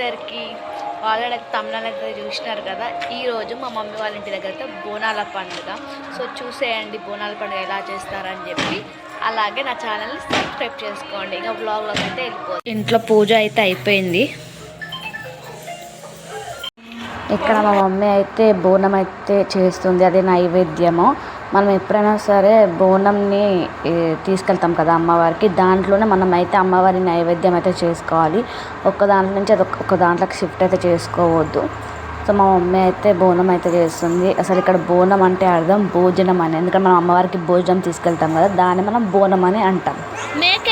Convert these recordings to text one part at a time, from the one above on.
అందరికీ ఆల్రెడీ తమిళనాడు అయితే చూసినారు కదా. ఈరోజు మా మమ్మీ వాళ్ళ ఇంటి దగ్గర అయితే బోనాల పండుగ. సో చూసేయండి బోనాల పండుగ ఎలా చేస్తారని చెప్పి. అలాగే నా ఛానల్ని సబ్స్క్రైబ్ చేసుకోండి. ఇంకా వ్లాగ్లోకి అయితే వెళ్ళిపోతుంది. ఇంట్లో పూజ అయితే అయిపోయింది. ఇక్కడ మా మమ్మీ అయితే బోనం అయితే చేస్తుంది, అదే నైవేద్యము. మనం ఎప్పుడైనా సరే బోనంని తీసుకెళ్తాం కదా అమ్మవారికి, దాంట్లోనే మనం అయితే అమ్మవారి నైవేద్యం అయితే చేసుకోవాలి. ఒక్క దాంట్లో నుంచి అది ఒక దాంట్లోకి షిఫ్ట్ అయితే చేసుకోవద్దు. సో మా మమ్మీ అయితే బోనం అయితే చేస్తుంది. అసలు ఇక్కడ బోనం అంటే అర్థం భోజనం అని, ఎందుకంటే మనం అమ్మవారికి భోజనం తీసుకెళ్తాం కదా, దాన్ని మనం బోనం అని అంటాం. మేక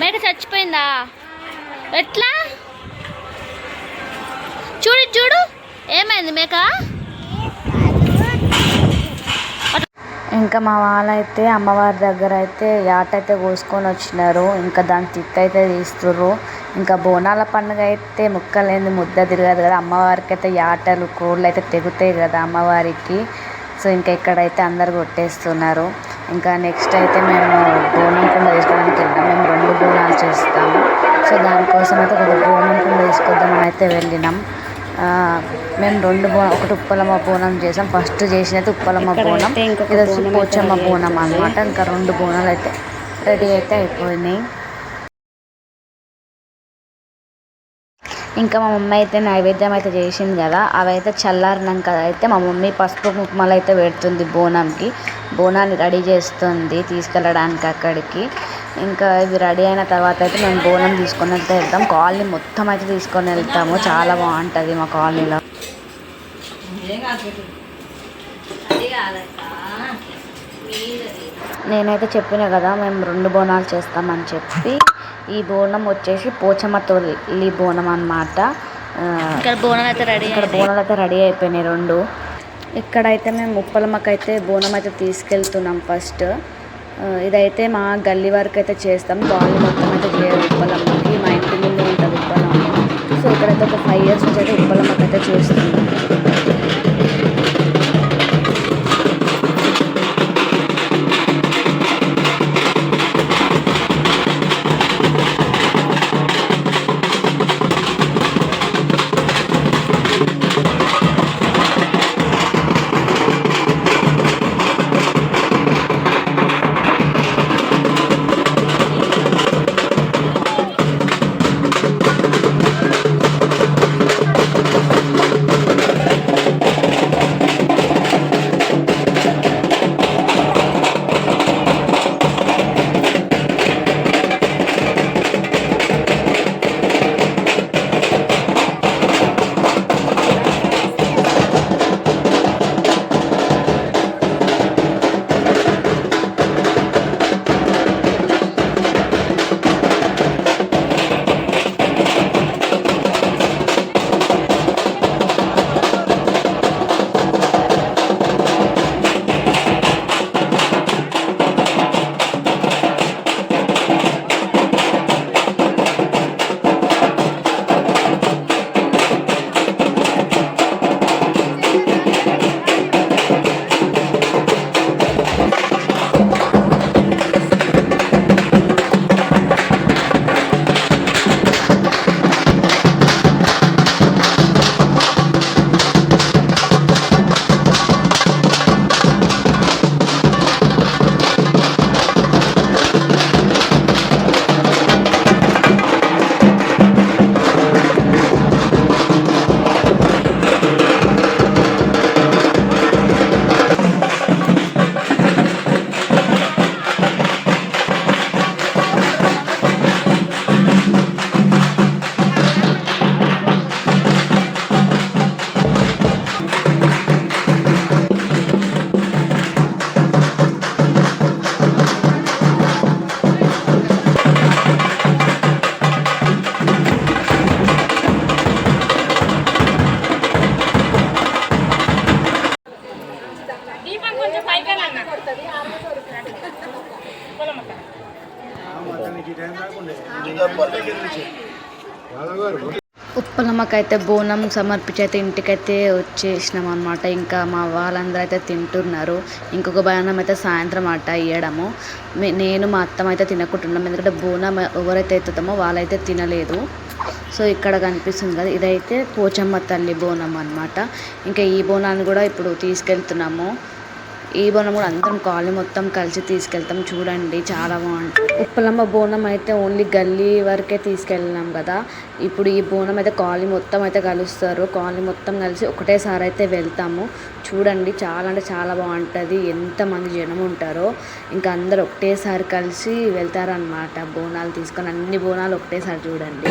మేక చచ్చిపోయిందా? ఎట్లా? చూడు ఏమైంది మేక? ఇంకా మా వాళ్ళైతే అమ్మవారి దగ్గర అయితే యాట అయితే కోసుకొని వచ్చినారు. ఇంకా దాని తిత్తి అయితే తీస్తుర్రు. ఇంకా బోనాల పండుగ అయితే ముక్కలేంది ముద్ద తిరగదు కదా, అమ్మవారికి అయితే యాటలు కోళ్ళు అయితే తెగుతాయి కదా అమ్మవారికి. సో ఇంకా ఇక్కడైతే అందరు కొట్టేస్తున్నారు. ఇంకా నెక్స్ట్ అయితే మేము బోనం కుండ తీసుకోవడానికి వెళ్తాం. మేము 2 బోనాలు చేస్తాము. సో దానికోసం అయితే ఒక బోనం కుండ తీసుకొద్దామని అయితే వెళ్ళినాం. మేము 2 ఒకటి ఉప్పలమ్మ బోనం చేసాం. ఫస్ట్ చేసినైతే ఉప్పలమ్మ బోనం, ఇది వచ్చి పోచమ్మ బోనం అనమాట. ఇంకా 2 బోనాలు అయితే రెడీ అయితే అయిపోయినాయి. ఇంకా మా మమ్మీ అయితే నైవేద్యం అయితే చేసింది కదా, అవి అయితే చల్లారినాక అయితే మా మమ్మీ పసుపు కుంకుమలు అయితే పెడుతుంది బోనంకి. బోనాన్ని రెడీ చేస్తుంది తీసుకెళ్ళడానికి అక్కడికి. ఇంకా ఇవి రెడీ అయిన తర్వాత అయితే మేము బోనం తీసుకొని అయితే వెళ్తాం. కాలనీ మొత్తం అయితే తీసుకొని వెళ్తాము. చాలా బాగుంటుంది మా కాలనీలో. నేనైతే చెప్పిన కదా మేము 2 బోనాలు చేస్తామని చెప్పి. ఈ బోనం వచ్చేసి పోచమ్మ తల్లి బోనం అన్నమాట. ఇక్కడ బోనాలు అయితే రెడీ అయిపోయినాయి 2. ఇక్కడైతే మేము ఉప్పలమ్మకైతే బోనం అయితే తీసుకెళ్తున్నాం ఫస్ట్. ఇదైతే మా గల్లీ వరకు అయితే చేస్తాం, కాలనీ మొత్తం అయితే చేయరు ఉప్పలమ్మకి. మా ఇంటి ముందు ఉంటుంది ఉప్పలమ్మ. సో ఇక్కడైతే ఒక 5 years నుంచి అయితే ఉప్పలమ్మకి అయితే చేస్తున్నాం. బతుకమ్మకైతే బోనం సమర్పించి అయితే ఇంటికైతే వచ్చేసినాం అనమాట. ఇంకా మా వాళ్ళందరూ అయితే తింటున్నారు. ఇంకొక బోనం అయితే సాయంత్రం అట్ట ఇయ్యడము. నేను మా అత్తమ్మ అయితే తినకుంటున్నాం, ఎందుకంటే బోనం ఎవరైతే ఎత్తుతామో వాళ్ళైతే తినలేదు. సో ఇక్కడ కనిపిస్తుంది కదా, ఇదైతే పోచమ్మ తల్లి బోనం అనమాట. ఇంకా ఈ బోనాన్ని కూడా ఇప్పుడు తీసుకెళ్తున్నాము. ఈ బోనం కూడా అందరం కాలనీ మొత్తం కలిసి తీసుకెళ్తాం. చూడండి చాలా బాగుంటుంది. ఉప్పలమ్మ బోనం అయితే ఓన్లీ గల్లీ వరకే తీసుకెళ్ళినాం కదా. ఇప్పుడు ఈ బోనం అయితే కాలనీ మొత్తం అయితే కలుస్తారు. కాలనీ మొత్తం కలిసి ఒకటేసారి అయితే వెళ్తాము. చూడండి చాలా అంటే చాలా బాగుంటుంది. ఎంతమంది జనం ఉంటారో ఇంకా అందరు ఒకటేసారి కలిసి వెళ్తారనమాట. బోనాలు తీసుకొని అన్ని బోనాలు ఒకటేసారి చూడండి.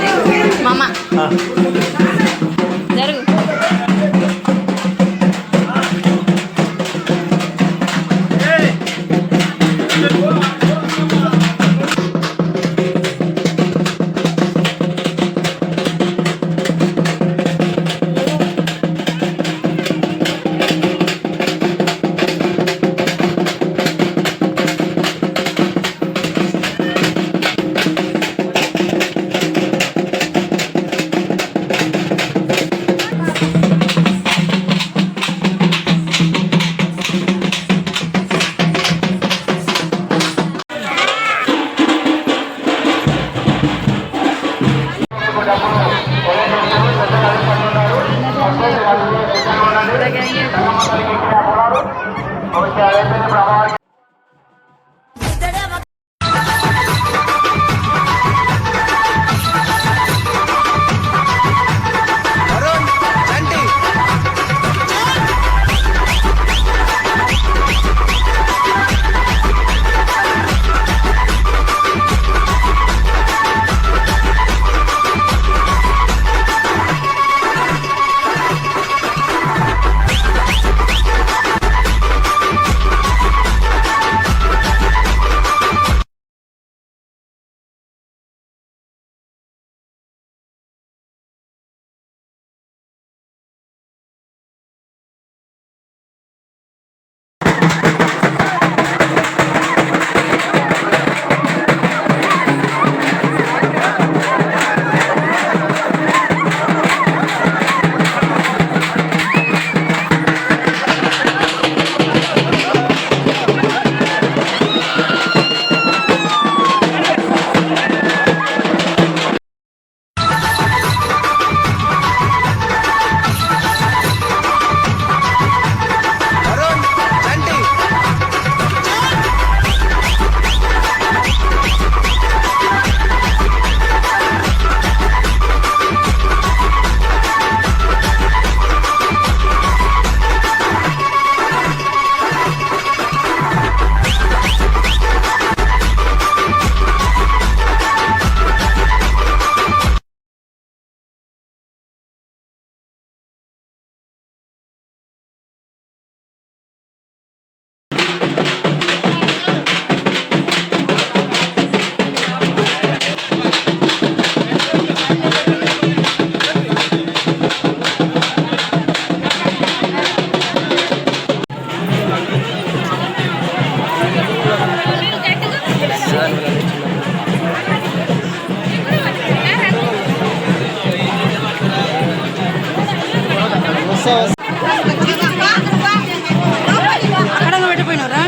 పెట్టిపోయినరా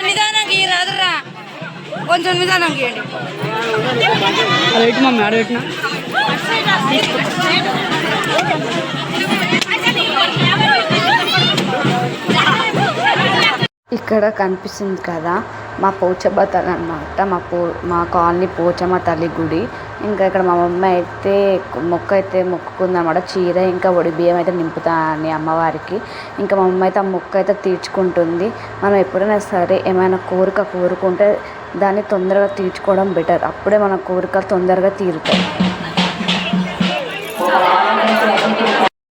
నిదానంగా రాదురా, కొంచెం నిదానం గీయండి. అది పెట్టి మమ్మీ ఆడ పెట్టినా ఇక్కడ కనిపిస్తుంది కదా మా పోచమ్మ తల్లి అనమాట. మా కాలనీ పోచమ్మ తల్లి గుడి. ఇంకా ఇక్కడ మా మమ్మీ అయితే మొక్క అయితే మొక్కుకుందన్నమాట. చీర ఇంకా ఒడి బియ్యం అయితే నింపుతా అని అమ్మవారికి. ఇంకా మా మమ్మీ అయితే ఆ మొక్క అయితే తీర్చుకుంటుంది. మనం ఎప్పుడైనా సరే ఏమైనా కోరిక కోరుకుంటే దాన్ని తొందరగా తీర్చుకోవడం బెటర్. అప్పుడే మన కోరికలు తొందరగా తీరుతాయి.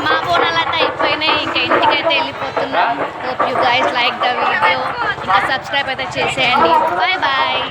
మా బోనాలు అయితే అయిపోయినాయి, ఇంకా ఇంటికైతే వెళ్ళిపోతున్నాం. Hope you guys like the video. ఇంకా సబ్స్క్రైబ్ అయితే చేసేయండి. Bye bye.